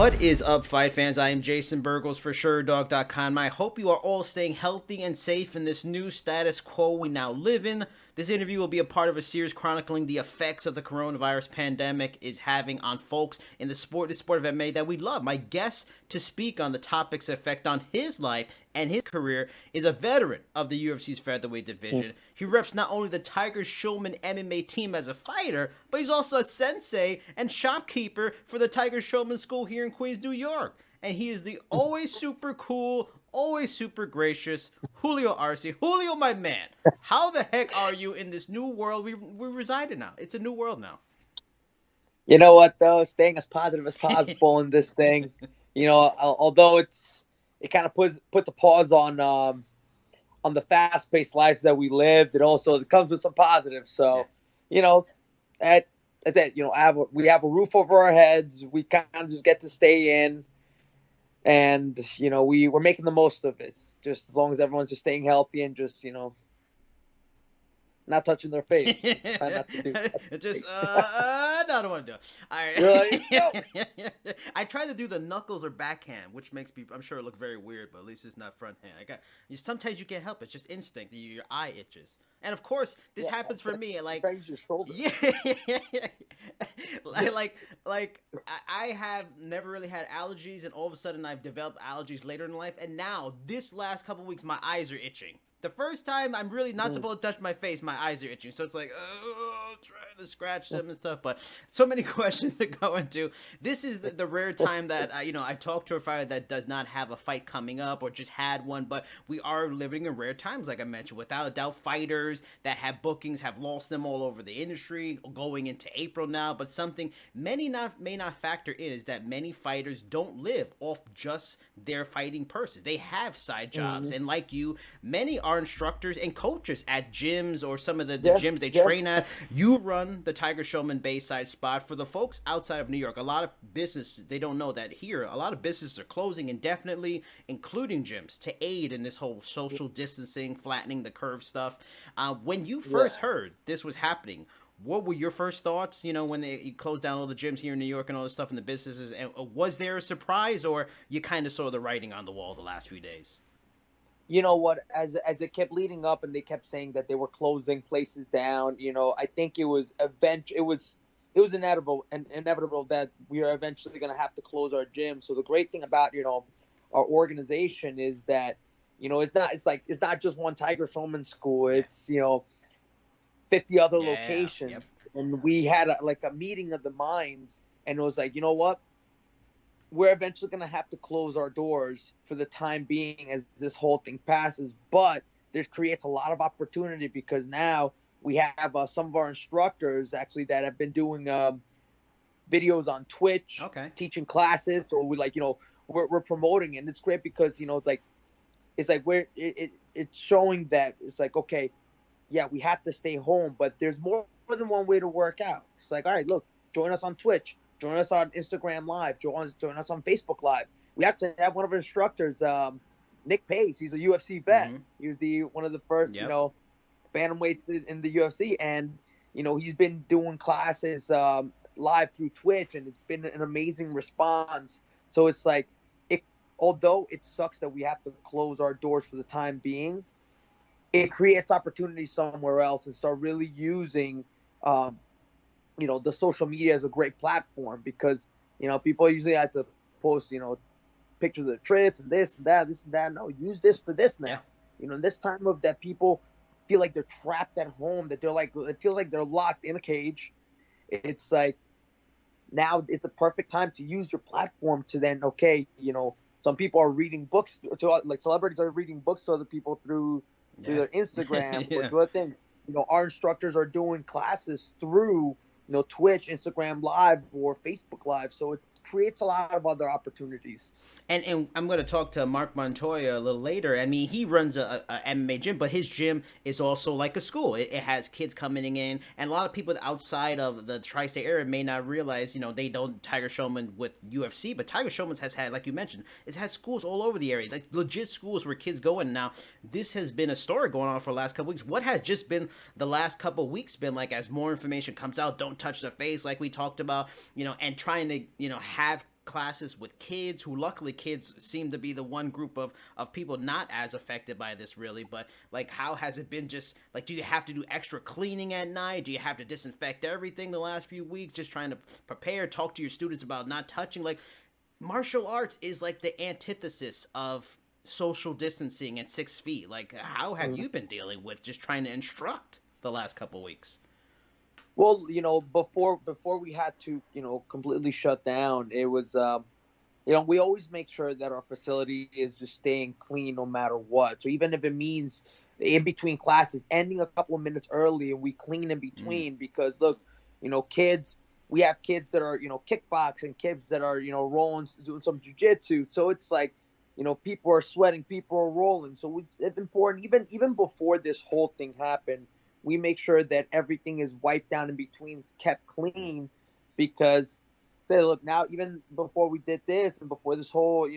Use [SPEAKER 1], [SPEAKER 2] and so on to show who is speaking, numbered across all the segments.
[SPEAKER 1] What is up, fight fans? I am Jason Burgos for SureDog.com. I hope you are all staying healthy and safe in this new status quo we now live in. This interview will be a part of a series chronicling the effects of the coronavirus pandemic is having on folks in the sport of MMA that we love. My guest to speak on the topic's effect on his life and his career is a veteran of the UFC's featherweight division. He reps not only the Tiger Schulman MMA team as a fighter, but he's also a sensei and shopkeeper for the Tiger Schulman School here in Queens, New York. And he is the always super cool, always super gracious Julio Arce. Julio, my man, how the heck are you in this new world we reside in now? It's a new world now.
[SPEAKER 2] You know what, though? Staying as positive as possible in this thing. You know, although it kind of puts a pause on the fast-paced lives that we lived, it also comes with some positives. So, you know, that's it. You know, we have a roof over our heads. We kind of just get to stay in. And, you know, we're making the most of it, just as long as everyone's just staying healthy and just, you know, not touching their face. Try not to do that.
[SPEAKER 1] Just, no, I don't want to do it. All right.
[SPEAKER 2] Really?
[SPEAKER 1] I try to do the knuckles or backhand, which makes me, I'm sure, look very weird, but at least it's not front hand. Sometimes you can't help it. It's just instinct. Your eye itches. And of course, this happens for me. Like,
[SPEAKER 2] your shoulder.
[SPEAKER 1] Yeah. like I have never really had allergies, and all of a sudden I've developed allergies later in life. And now, this last couple weeks, my eyes are itching. The first time I'm really not supposed to touch my face, my eyes are itching. So it's like, trying to scratch them and stuff. But so many questions to go into. This is the rare time that, I talk to a fighter that does not have a fight coming up or just had one. But we are living in rare times, like I mentioned. Without a doubt, fighters that have bookings have lost them all over the industry going into April now. But something many may not factor in is that many fighters don't live off just their fighting purses. They have side jobs. And like you, many are instructors and coaches at gyms or some of the gyms they train at. You run the Tiger Schulman Bayside spot. For the folks outside of New York, a lot of businesses, they don't know that here, a lot of businesses are closing indefinitely, including gyms, to aid in this whole social distancing, flattening the curve stuff. When you first heard this was happening, what were your first thoughts, when they closed down all the gyms here in New York and all this stuff in the businesses? And was there a surprise, or you kind of saw the writing on the wall the last few days?
[SPEAKER 2] You know what, as it kept leading up and they kept saying that they were closing places down, I think it was inevitable that we are eventually going to have to close our gym. So the great thing about, our organization is that, it's not just one Tiger Schulman school. It's, 50 other locations.
[SPEAKER 1] Yep.
[SPEAKER 2] And we had a meeting of the minds, and it was like, you know what? We're eventually going to have to close our doors for the time being as this whole thing passes. But this creates a lot of opportunity because now we have some of our instructors actually that have been doing videos on Twitch, teaching classes. So we're promoting it. And it's great because, it's showing that it's like, okay, yeah, we have to stay home, but there's more than one way to work out. It's like, all right, look, join us on Twitch. Join us on Instagram Live. Join us on Facebook Live. We have to have one of our instructors, Nick Pace. He's a UFC vet. He was one of the first, bantamweights in the UFC, and he's been doing classes live through Twitch, and it's been an amazing response. So it's like, although it sucks that we have to close our doors for the time being, it creates opportunities somewhere else and start really using. The social media is a great platform because, people usually have to post, pictures of the trips and this and that. No, use this for this now. In this time of that, people feel like they're trapped at home, that it feels like they're locked in a cage. It's like, now it's a perfect time to use your platform to then, some people are reading books like celebrities are reading books to other people through their Instagram or to other things. Our instructors are doing classes through Twitch, Instagram Live, or Facebook Live. So it creates a lot of other opportunities.
[SPEAKER 1] And I'm going to talk to Mark Montoya a little later. I mean, he runs a MMA gym, but his gym is also like a school. It has kids coming in, and a lot of people outside of the tri-state area may not realize, they don't Tiger Schulman with UFC, but Tiger Schulman has had, like you mentioned, it has schools all over the area, like legit schools where kids go in. Now, this has been a story going on for the last couple weeks. What has just been the last couple weeks been like as more information comes out? Don't touch the face, like we talked about, and trying to, have classes with kids who, luckily, kids seem to be the one group of people not as affected by this really, but like how has it been? Just like, do you have to do extra cleaning at night? Do you have to disinfect everything the last few weeks, just trying to prepare, talk to your students about not touching? Like, martial arts is like the antithesis of social distancing and 6 feet. Like, how have you been dealing with just trying to instruct the last couple weeks?
[SPEAKER 2] Well, before we had to, completely shut down, it was, we always make sure that our facility is just staying clean no matter what. So even if it means in between classes, ending a couple of minutes early and we clean in between, because look, kids, we have kids that are, kickboxing, kids that are, rolling, doing some jujitsu. So it's like, people are sweating, people are rolling. So it's important, even before this whole thing happened, we make sure that everything is wiped down in between, kept clean, because say, look, now even before we did this and before this whole,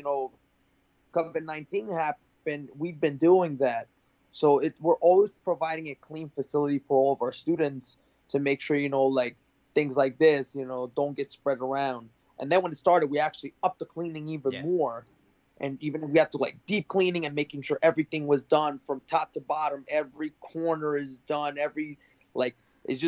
[SPEAKER 2] COVID-19 happened, we've been doing that. So we're always providing a clean facility for all of our students to make sure, like things like this, don't get spread around. And then when it started, we actually upped the cleaning even more. And even we had to like deep cleaning and making sure everything was done from top to bottom. Every corner is done. It's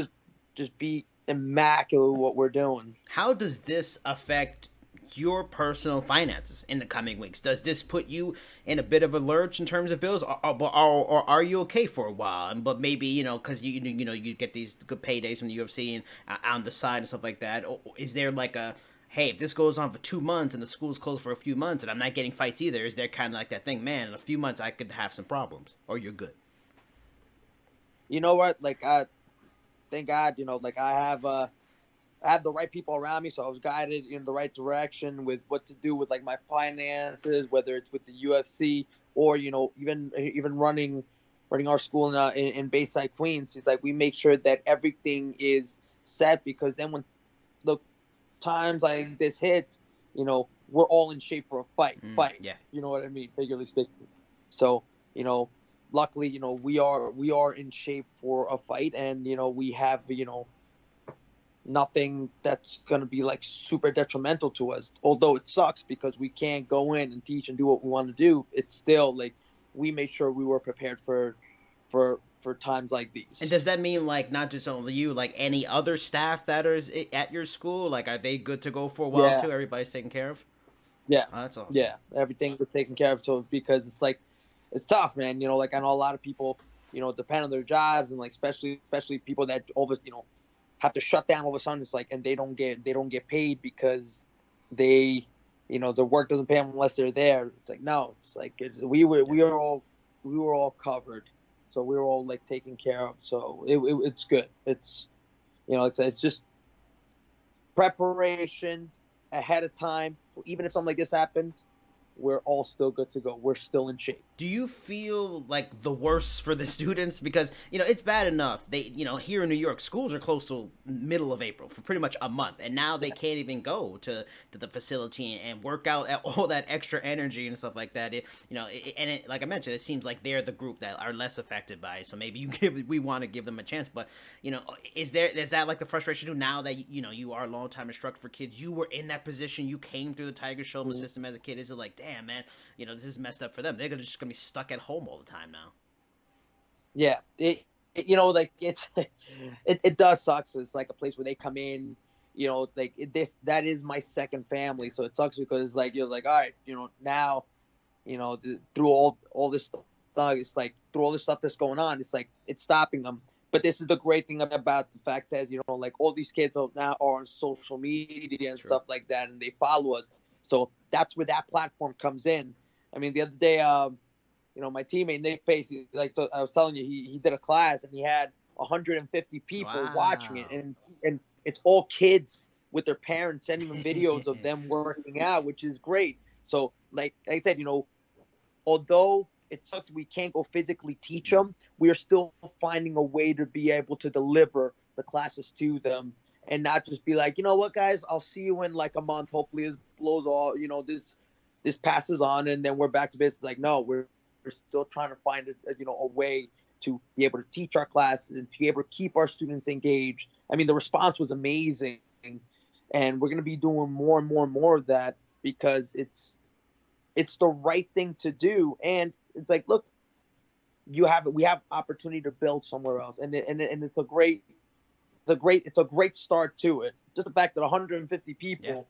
[SPEAKER 2] just be immaculate what we're doing.
[SPEAKER 1] How does this affect your personal finances in the coming weeks? Does this put you in a bit of a lurch in terms of bills, or are you okay for a while? But maybe because you get these good paydays from the UFC and on the side and stuff like that. Or is there like a, hey, if this goes on for 2 months and the school's closed for a few months and I'm not getting fights either, is there kind of like that thing, man, in a few months I could have some problems, or you're good?
[SPEAKER 2] You know what? Like, thank God, like I have the right people around me, so I was guided in the right direction with what to do with like my finances, whether it's with the UFC or even running our school in Bayside, Queens. It's like we make sure that everything is set, because then when the times like this hits, we're all in shape for a fight.
[SPEAKER 1] Yeah.
[SPEAKER 2] You know what I mean, figuratively speaking. So luckily, we are in shape for a fight, and we have nothing that's going to be like super detrimental to us. Although it sucks because we can't go in and teach and do what we want to do, it's still like we made sure we were prepared for times like these.
[SPEAKER 1] And does that mean like not just only you, like any other staff that is at your school? Like, are they good to go for a while too? Everybody's taken care of?
[SPEAKER 2] Yeah.
[SPEAKER 1] Oh, that's awesome.
[SPEAKER 2] Yeah, everything was taken care of. So because it's like it's tough, man. Like I know a lot of people, depend on their jobs, and like especially people that always have to shut down all of a sudden. It's like, and they don't get paid because they, their work doesn't pay them unless they're there. It's like, no, it's like we were all covered, so we were all like taken care of. So it's good. It's it's just preparation ahead of time. So even if something like this happens, we're all still good to go. We're still in shape.
[SPEAKER 1] Do you feel like the worst for the students? Because, it's bad enough. They, here in New York, schools are closed till middle of April for pretty much a month. And now they can't even go to the facility and work out all that extra energy and stuff like that. Like I mentioned, it seems like they're the group that are less affected by it. So maybe we want to give them a chance. But, is that like the frustration too now that, you are a long-time instructor for kids? You were in that position. You came through the Tiger Showman system as a kid. Is it like, damn, man, this is messed up for them? They're just gonna be stuck at home all the time now.
[SPEAKER 2] Yeah, like it does suck. So it's like a place where they come in, that is my second family. So it sucks because like you're like, all right, now, through all this stuff, it's like through all this stuff that's going on, it's like it's stopping them. But this is the great thing about the fact that like all these kids now are on social media and stuff like that, and they follow us. So that's where that platform comes in. I mean, the other day, my teammate Nick Pace, like I was telling you, he did a class and he had 150 people watching it, and it's all kids with their parents sending them videos of them working out, which is great. So, like I said, although it sucks we can't go physically teach them, we are still finding a way to be able to deliver the classes to them. And not just be like, what, guys, I'll see you in like a month. Hopefully this blows all, this passes on and then we're back to business. Like, no, we're still trying to find a way to be able to teach our classes and to be able to keep our students engaged. I mean, the response was amazing. and we're gonna be doing more and more and more of that because it's the right thing to do, and it's like, look, we have opportunity to build somewhere else, and it's a great start to it. Just the fact that 150 people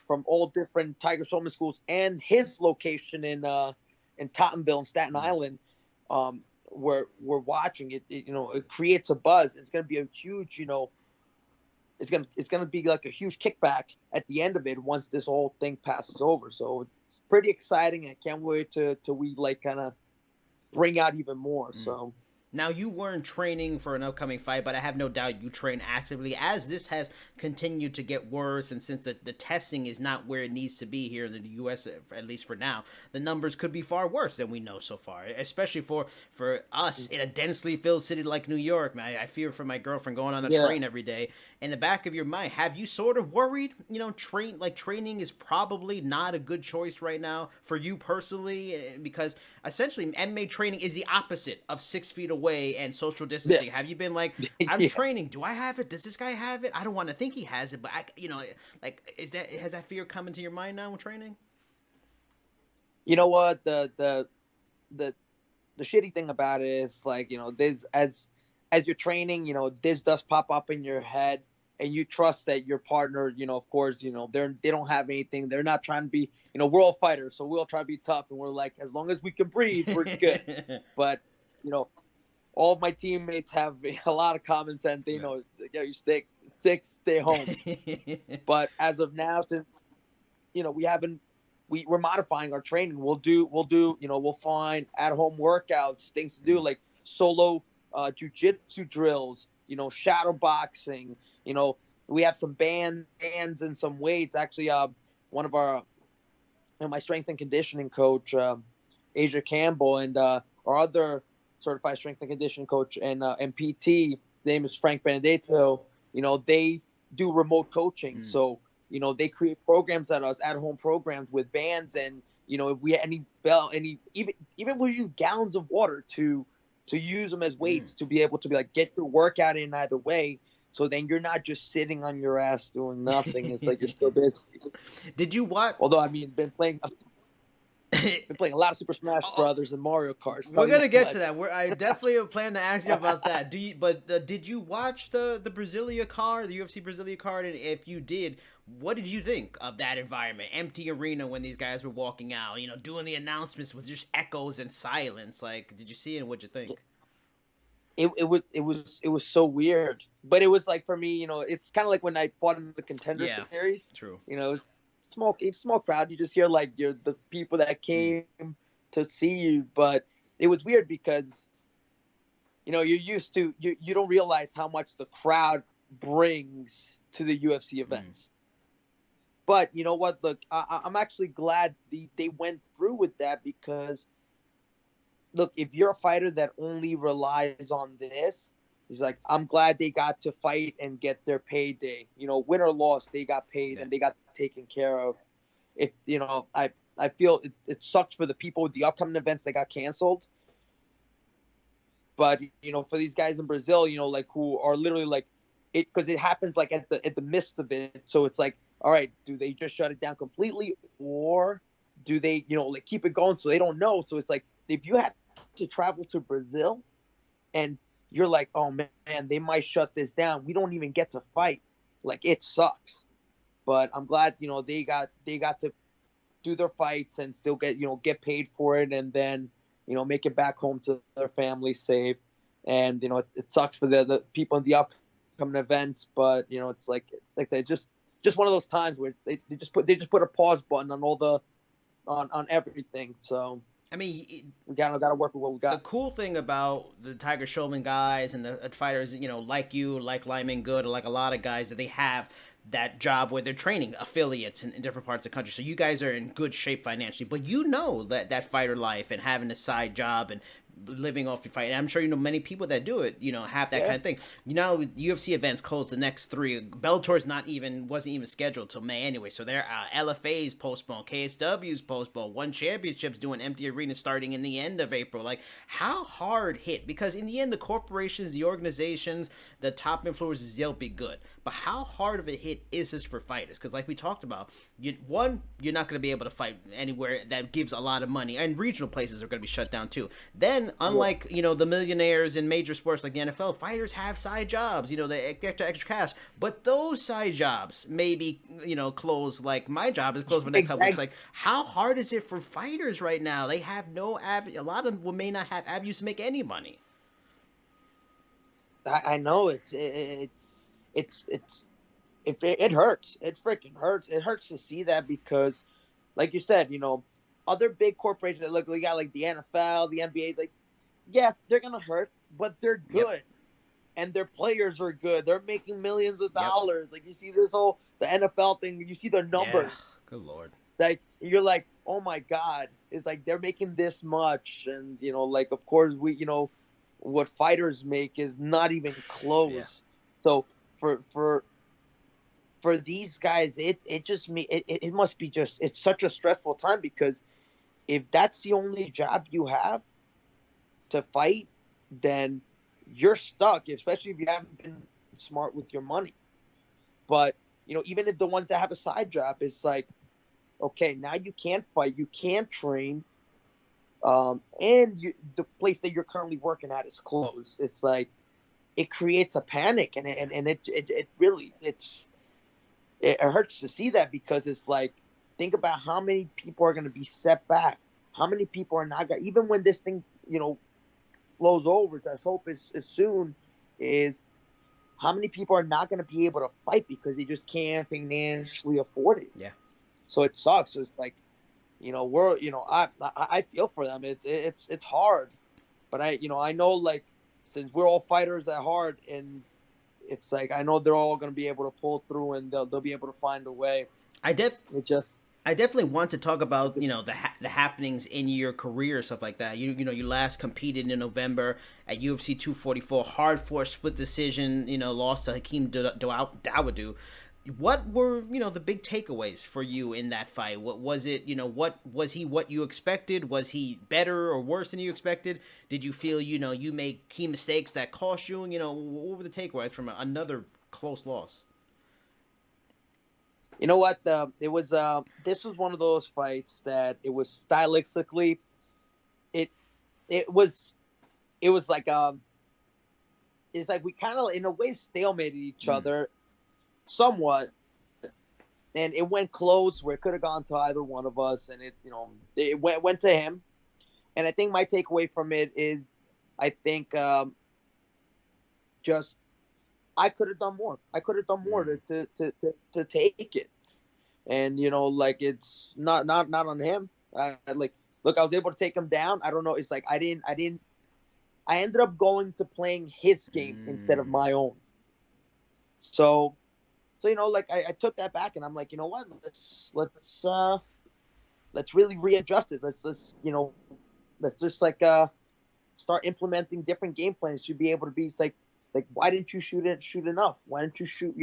[SPEAKER 2] from all different Tiger Showman schools and his location in Tottenville and Staten Island, we're watching it. It creates a buzz. It's going to be a huge, it's gonna be like a huge kickback at the end of it once this whole thing passes over. So it's pretty exciting. I can't wait to we like kind of bring out even more. So.
[SPEAKER 1] Now, you weren't training for an upcoming fight, but I have no doubt you train actively as this has continued to get worse. And since the testing is not where it needs to be here in the U.S., at least for now, the numbers could be far worse than we know so far, especially for us in a densely filled city like New York. Man, I fear for my girlfriend going on the train every day. In the back of your mind, have you sort of worried, training is probably not a good choice right now for you personally? Because essentially MMA training is the opposite of 6 feet away and social distancing. Yeah. Have you been like, I'm training, do I have it? Does this guy have it? I don't want to think he has it, but has that fear come into your mind now when training?
[SPEAKER 2] You know what? The shitty thing about it is, like, there's as you're training, this does pop up in your head, and you trust that your partner, of course, they don't have anything. They're not trying to be, we're all fighters, so we'll try to be tough, and we're like, as long as we can breathe, we're good. But, all of my teammates have a lot of common sense. They know, you stay home. But as of now, since, we're modifying our training. We'll find at-home workouts, things to do, like solo jiu-jitsu drills, shadow boxing. We have some bands and some weights. Actually, one of our my strength and conditioning coach, Asia Campbell, and our other certified strength and conditioning coach and PT, his name is Frank Benedetto. They do remote coaching. So they create programs at home programs with bands, and if we had even we use gallons of water to use them as weights to be able to be like, get your workout in either way. So then you're not just sitting on your ass doing nothing. It's like you're still busy.
[SPEAKER 1] Did you watch?
[SPEAKER 2] Although, been playing a lot of Super Smash Brothers and Mario Kart.
[SPEAKER 1] We're gonna get to that. I definitely plan to ask you about that. Did you watch the Brasilia card, the UFC Brasilia card? And if you did, what did you think of that environment? Empty arena when these guys were walking out, doing the announcements with just echoes and silence. Like, did you see it and what'd you think?
[SPEAKER 2] It was so weird, but it was like, for me, it's kind of like when I fought in the Contender Series. True. Small crowd. You just hear like the people that came to see you, but it was weird because you're used to you don't realize how much the crowd brings to the UFC events. But you know what? Look, I'm actually glad they went through with that, because look, if you're a fighter that only relies on this, he's like, I'm glad they got to fight and get their payday. Win or loss, they got paid and they got taken care of. I feel it sucks for the people with the upcoming events that got canceled. But, for these guys in Brazil, like, who are literally like it, because it happens like at the midst of it. So it's like, all right, do they just shut it down completely, or do they, like, keep it going so they don't know? So it's like, if you had to travel to Brazil and you're like, oh man, they might shut this down, we don't even get to fight, like, it sucks. But I'm glad, they got to do their fights and still get paid for it, and then, make it back home to their family safe. And, it sucks for the people in the upcoming events, but, it's like I said, it's just one of those times where they just put a pause button on all on everything. So we gotta work with what we got.
[SPEAKER 1] The cool thing about the Tiger Showman guys and the fighters, like you, like Lyman Good, like a lot of guys, that they have that job where they're training affiliates in different parts of the country. So you guys are in good shape financially, but that fighter life and having a side job and living off your fight. And I'm sure you know many people that do it. You know, have that
[SPEAKER 2] Yeah.
[SPEAKER 1] kind of thing. You know, UFC events close the next 3. Bellator's wasn't even scheduled till May anyway. So their LFA's postponed, KSW's postponed, One Championship's doing empty arenas starting in the end of April. Like, how hard hit? Because in the end, the corporations, the organizations, the top influencers, they'll be good. But how hard of a hit is this for fighters? Because like we talked about, you're not going to be able to fight anywhere that gives a lot of money, and regional places are going to be shut down too. Then, unlike the millionaires in major sports like the NFL, fighters have side jobs. They get extra cash, but those side jobs maybe close. Like my job is closed for the next couple weeks. Like, how hard is it for fighters right now? They have no a lot of them may not have avenues to make any money.
[SPEAKER 2] I know it hurts. It freaking hurts. It hurts to see that because, like you said, other big corporations that we got like the NFL, the NBA, like, yeah, they're gonna hurt, but they're good, and their players are good. They're making millions of dollars. Like you see the NFL thing, you see their numbers.
[SPEAKER 1] Yeah. Good Lord.
[SPEAKER 2] Like you're like, oh my God, it's like they're making this much, and like of course we, what fighters make is not even close. Yeah. So for these guys, it must be it's such a stressful time because if that's the only job you have to fight, then you're stuck, especially if you haven't been smart with your money. But, even if the ones that have a side job, it's like, okay, now you can't fight, you can't train, and the place that you're currently working at is closed. It's like, it creates a panic, and it really, it hurts to see that because it's like, think about how many people are going to be set back. How many people are not going to, even when this thing, blows over, I hope is soon, is how many people are not going to be able to fight because they just can't financially afford it.
[SPEAKER 1] Yeah.
[SPEAKER 2] So it sucks. It's like, I feel for them. It's hard, but I know, like, since we're all fighters at heart, and it's like, I know they're all going to be able to pull through, and they'll be able to find a way.
[SPEAKER 1] I definitely want to talk about the happenings in your career, stuff like that. You last competed in November at UFC 244, hard fought split decision. Lost to Hakeem Dawodu. What were the big takeaways for you in that fight? What was it? What was he? What you expected? Was he better or worse than you expected? Did you feel you made key mistakes that cost you? What were the takeaways from another close loss?
[SPEAKER 2] You know what? It was this was one of those fights that it was stylistically, it was like it's like we kind of in a way stalemated each other somewhat, and it went close where it could have gone to either one of us, and it went to him. And I think my takeaway from it is, I think just I could have done more. I could have done more to take it. And like, it's not on him. Look, I was able to take him down. I don't know. It's like I ended up going to playing his game instead of my own. So like I took that back, and I'm like, you know what? Let's really readjust it. Let's just like start implementing different game plans to be able to be. It's like why didn't you shoot enough? Why didn't you shoot?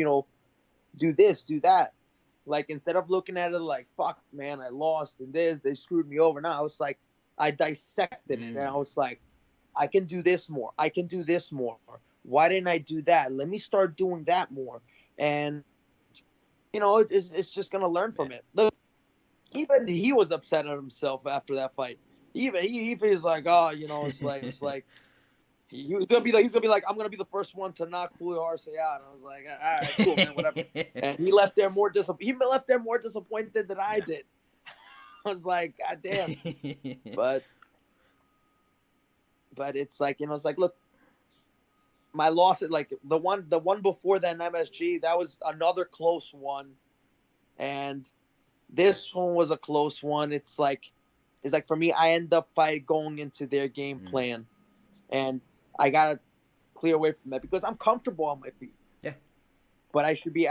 [SPEAKER 2] Do this, do that. Like, instead of looking at it like, fuck, man, I lost and they screwed me over. Now I was like, I dissected it, and I was like, I can do this more. I can do this more. Why didn't I do that? Let me start doing that more. And, it's just going to learn from it. Look, even he was upset at himself after that fight. Even he feels like, oh, it's like, he's gonna be like, I'm gonna be the first one to knock Julio Arce out. And I was like, all right, cool, man, whatever. And he left there more disappointed than I did. I was like, God damn. But it's like, it's like, look, my loss at like the one before that in MSG, that was another close one, and this one was a close one. It's like for me, I end up going into their game plan, and I gotta clear away from that because I'm comfortable on my feet.
[SPEAKER 1] Yeah.
[SPEAKER 2] But I should be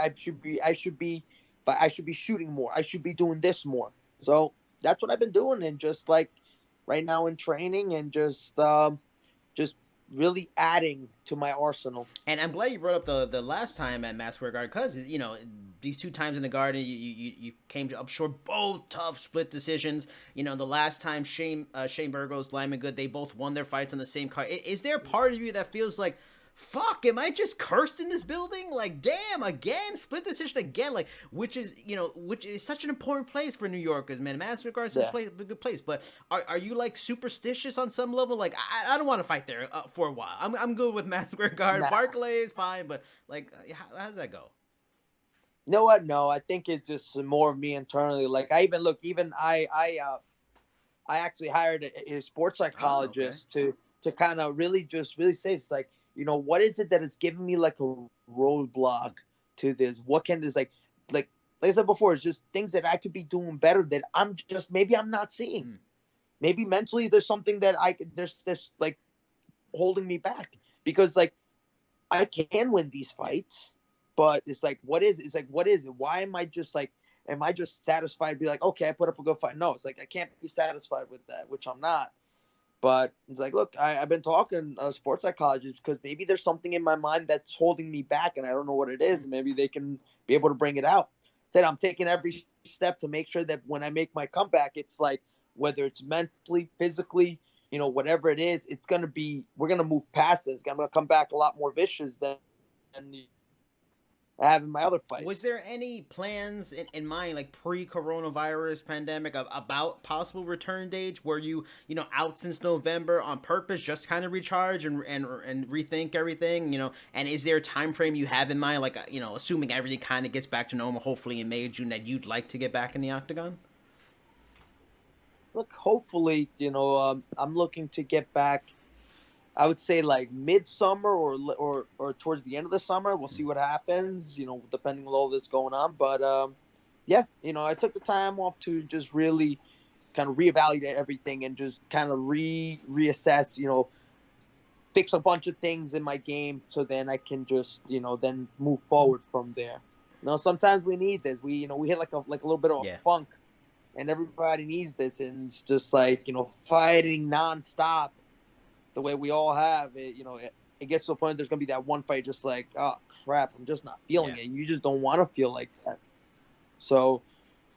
[SPEAKER 2] shooting more. I should be doing this more. So that's what I've been doing, and just like, right now in training and just really adding to my arsenal.
[SPEAKER 1] And I'm glad you brought up the last time at Madison Square Garden, because these two times in the Garden, you came up short, both tough split decisions. The last time Shane Burgos, Lyman Good, they both won their fights on the same card. Is there a part of you that feels like, fuck, am I just cursed in this building? Like, damn, again, split decision again. Like, which is such an important place for New Yorkers, man. Madison Square Garden is a good place. But are you like superstitious on some level? Like, I don't want to fight there for a while. I'm good with Madison Square Garden.
[SPEAKER 2] Nah.
[SPEAKER 1] Barclays, fine, but like, how does that go?
[SPEAKER 2] You know what? No, I think it's just more of me internally. Like I actually hired a sports psychologist to kind of really say, it's like, what is it that is giving me like a roadblock to this? What can this like I said before, it's just things that I could be doing better that maybe I'm not seeing. Maybe mentally there's something that there's like holding me back, because like I can win these fights, but it's like, what is it? It's like, what is it? Why am I just satisfied to be like, okay, I put up a good fight? No, it's like, I can't be satisfied with that, which I'm not. But it's like, look, I've been talking to sports psychologists because maybe there's something in my mind that's holding me back and I don't know what it is. And maybe they can be able to bring it out. Said I'm taking every step to make sure that when I make my comeback, it's like, whether it's mentally, physically, whatever it is, we're going to move past this. I'm going to come back a lot more vicious than I have in my other fights.
[SPEAKER 1] Was there any plans in mind, like pre-coronavirus pandemic, about possible return dates? Were you out since November on purpose, just kind of recharge and rethink everything? And is there a time frame you have in mind, like assuming everything kind of gets back to normal, hopefully in May or June, that you'd like to get back in the octagon?
[SPEAKER 2] Look, hopefully, I'm looking to get back, I would say like midsummer or towards the end of the summer. We'll see what happens, depending on all this going on. But yeah, I took the time off to just really kind of reevaluate everything and just kind of reassess, fix a bunch of things in my game, so then I can just then move forward from there. Sometimes we need this. We hit like a little bit of a funk, and everybody needs this, and it's just like fighting nonstop. The way we all have it, it gets to a point there's going to be that one fight just like, oh, crap, I'm just not feeling it. And you just don't want to feel like that. So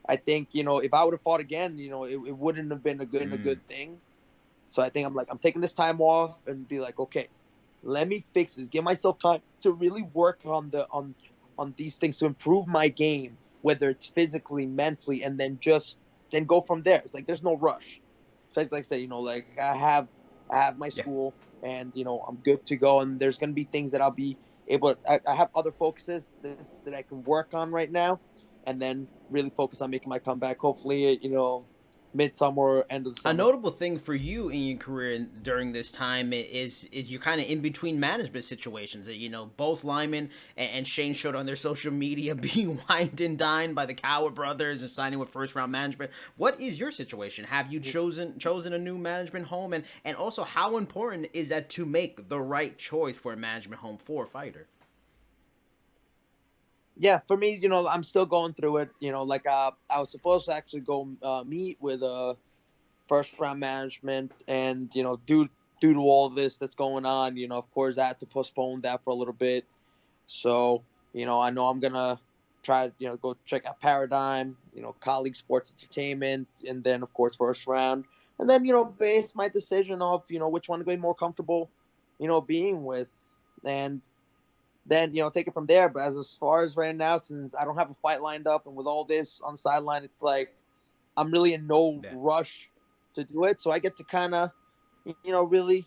[SPEAKER 2] I think, if I would have fought again, it wouldn't have been a good thing. So I think I'm taking this time off and be like, okay, let me fix it. Give myself time to really work on these things to improve my game, whether it's physically, mentally, and then go from there. It's like, there's no rush. Like I said, I have my school, and I'm good to go. And there's going to be things that I'll be able to, I have other focuses that I can work on right now, and then really focus on making my comeback. Hopefully, midsummer or end of the summer.
[SPEAKER 1] A notable thing for you in your career during this time is you're kind of in between management situations. Both Lyman and Shane showed on their social media being wined and dined by the Coward brothers and signing with first round management. What is your situation? Have you chosen a new management home, and also how important is that to make the right choice for a management home for a fighter?
[SPEAKER 2] Yeah, for me, I'm still going through it. I was supposed to actually go meet with first round management, and due to all this that's going on, of course I had to postpone that for a little bit. So I know I'm gonna try go check out Paradigm, Colleague Sports Entertainment, and then of course first round, and then base my decision of which one to be more comfortable being with, and then take it from there. But as far as right now, since I don't have a fight lined up, and with all this on the sideline, it's like I'm really in no rush to do it. So I get to kind of really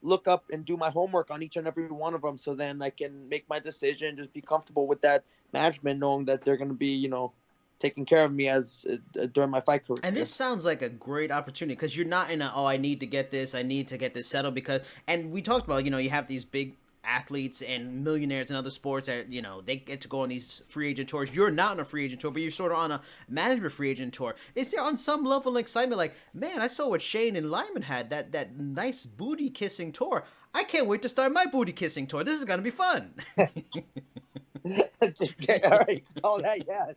[SPEAKER 2] look up and do my homework on each and every one of them, so then I can make my decision, just be comfortable with that management, knowing that they're going to be taking care of me as during my fight career.
[SPEAKER 1] And this sounds like a great opportunity, because you're not in I need to get this settled, because, and we talked about you have these big athletes and millionaires in other sports that they get to go on these free agent tours. You're not on a free agent tour, but you're sort of on a management free agent tour. Is there on some level excitement, like, man, I saw what Shane and Lyman had, that nice booty kissing tour. I can't wait to start my booty kissing tour. This is gonna be fun.
[SPEAKER 2] All right. Oh, that, yeah,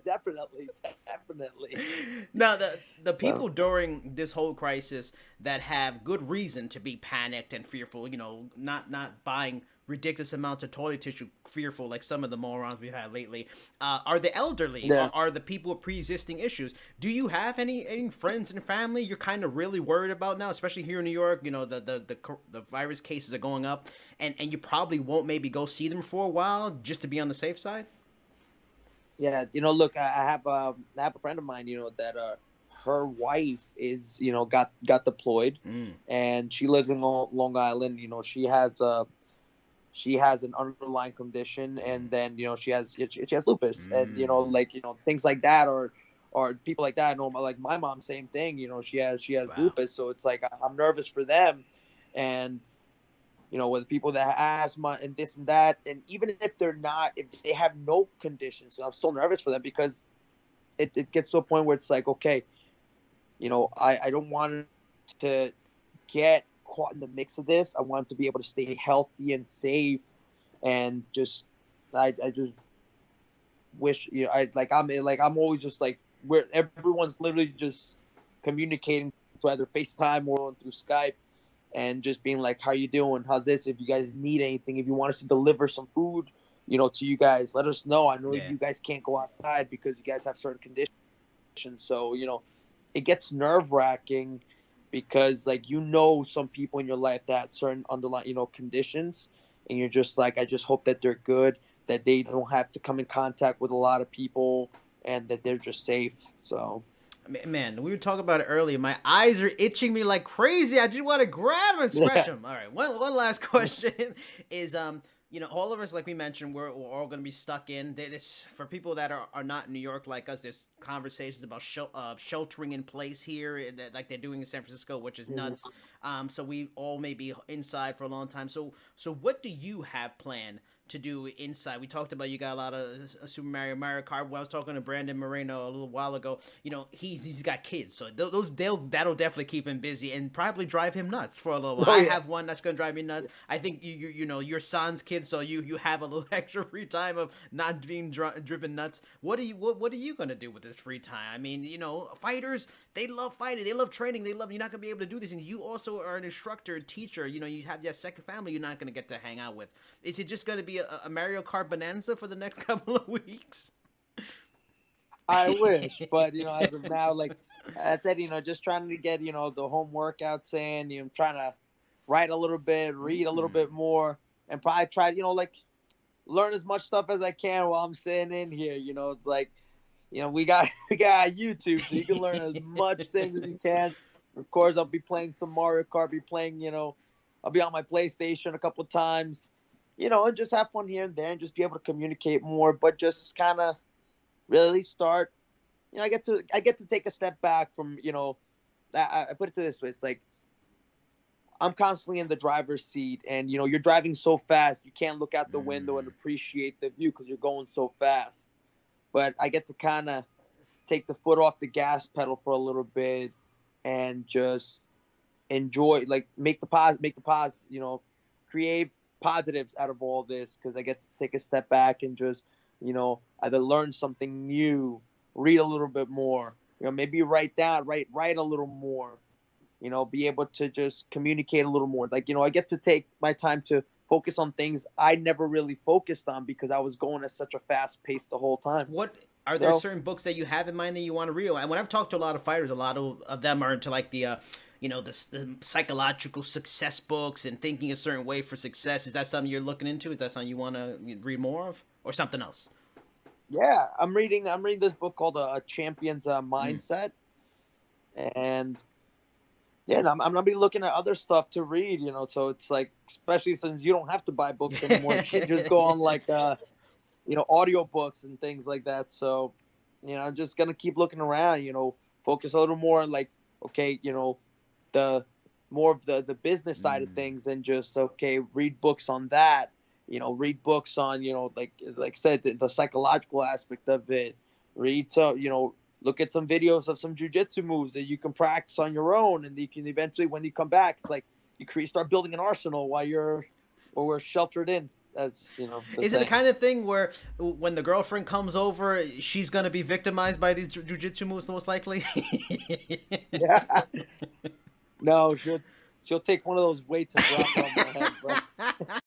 [SPEAKER 2] definitely, definitely.
[SPEAKER 1] Now, the
[SPEAKER 2] So,
[SPEAKER 1] people during this whole crisis that have good reason to be panicked and fearful, not buying ridiculous amounts of toilet tissue, fearful like some of the morons we've had lately, are the elderly,
[SPEAKER 2] yeah.
[SPEAKER 1] are the people with pre-existing issues. Do you have any friends and family you're kind of really worried about now, especially here in New York? The virus cases are going up, and you probably won't maybe go see them for a while just to be on the safe side.
[SPEAKER 2] Yeah, look, I have a friend of mine, that her wife is, got deployed,
[SPEAKER 1] Mm.
[SPEAKER 2] and she lives in Long Island. She has an underlying condition, and then she has lupus, and
[SPEAKER 1] Mm.
[SPEAKER 2] things like that, or people like that. I know, like my mom, same thing. She has
[SPEAKER 1] Wow.
[SPEAKER 2] lupus, so it's like I'm nervous for them, and with people that have asthma and this and that, and even if they have no conditions, so I'm still nervous for them because it gets to a point where it's like, okay, I don't want to get caught in the mix of this. I want to be able to stay healthy and safe, and just I just wish I'm always just like where everyone's literally just communicating to either FaceTime or through Skype, and just being like, how you doing? How's this? If you guys need anything, if you want us to deliver some food, to you guys, let us know. I know
[SPEAKER 1] Yeah.
[SPEAKER 2] you guys can't go outside because you guys have certain conditions. So, it gets nerve wracking because like, some people in your life that have certain underlying, conditions, and you're just like, I just hope that they're good, that they don't have to come in contact with a lot of people, and that they're just safe. So
[SPEAKER 1] Man, we were talking about it earlier. My eyes are itching me like crazy. I just want to grab them and scratch
[SPEAKER 2] yeah.
[SPEAKER 1] them. All right, one last question is all of us, like we mentioned, we're all going to be stuck in this. For people that are not in New York like us, there's conversations about sheltering in place here, like they're doing in San Francisco, which is
[SPEAKER 2] Mhm.
[SPEAKER 1] nuts. So we all may be inside for a long time. So what do you have planned to do inside? We talked about, you got a lot of Super Mario Kart. When I was talking to Brandon Moreno a little while ago, he's got kids, so that'll definitely keep him busy and probably drive him nuts for a little while.
[SPEAKER 2] Oh
[SPEAKER 1] I
[SPEAKER 2] yeah.
[SPEAKER 1] have one that's gonna drive me nuts. I think your son's kid, so you have a little extra free time of not being driven nuts. What are you gonna do with this free time? I mean, fighters, they love fighting, they love training, you're not gonna be able to do this, and you also are an instructor, teacher. You have that second family you're not gonna get to hang out with. Is it just gonna be a Mario Kart bonanza for the next couple of weeks?
[SPEAKER 2] I wish, but as of now, like I said, just trying to get the home workouts in. Trying to write a little bit, read a little
[SPEAKER 1] Mm.
[SPEAKER 2] bit more, and probably try like learn as much stuff as I can while I'm sitting in here. It's like we got we got YouTube, so you can learn as much things as you can. Of course, I'll be playing some Mario Kart. Be playing, I'll be on my PlayStation a couple of times, and just have fun here and there, and just be able to communicate more. But just kind of really start. I get to take a step back from. I put it to this way: it's like I'm constantly in the driver's seat, and you're driving so fast, you can't look out the window and
[SPEAKER 1] Mm.
[SPEAKER 2] appreciate the view because you're going so fast. But I get to kind of take the foot off the gas pedal for a little bit, and just enjoy, like make the pause, create positives out of all this, because I get to take a step back and just either learn something new, read a little bit more, maybe write a little more, be able to just communicate a little more. Like, I get to take my time to focus on things I never really focused on because I was going at such a fast pace the whole time.
[SPEAKER 1] What are
[SPEAKER 2] You
[SPEAKER 1] there
[SPEAKER 2] know?
[SPEAKER 1] certain books that you have in mind that you want to read? And when I've talked to a lot of fighters, a lot of them are into like the psychological success books and thinking a certain way for success. Is that something you're looking into? Is that something you want to read more of, or something else?
[SPEAKER 2] Yeah, I'm reading this book called A Champion's
[SPEAKER 1] Mm.
[SPEAKER 2] Mindset, and yeah, and I'm gonna be looking at other stuff to read. So it's like, especially since you don't have to buy books anymore, you can just go on like audio books and things like that. So I'm just gonna keep looking around. Focus a little more on, like, okay, the more of the business side of
[SPEAKER 1] Mm.
[SPEAKER 2] things, and just, okay, read books on that. Read books on, like I said, the psychological aspect of it. Read, so look at some videos of some jujitsu moves that you can practice on your own, and you can eventually, when you come back, it's like you start building an arsenal while you're or we're sheltered in, as you know.
[SPEAKER 1] Is it the kind of thing where when the girlfriend comes over, she's gonna be victimized by these jujitsu moves most likely?
[SPEAKER 2] Yeah. No, she'll take one of those weights and drop it on my head, bro.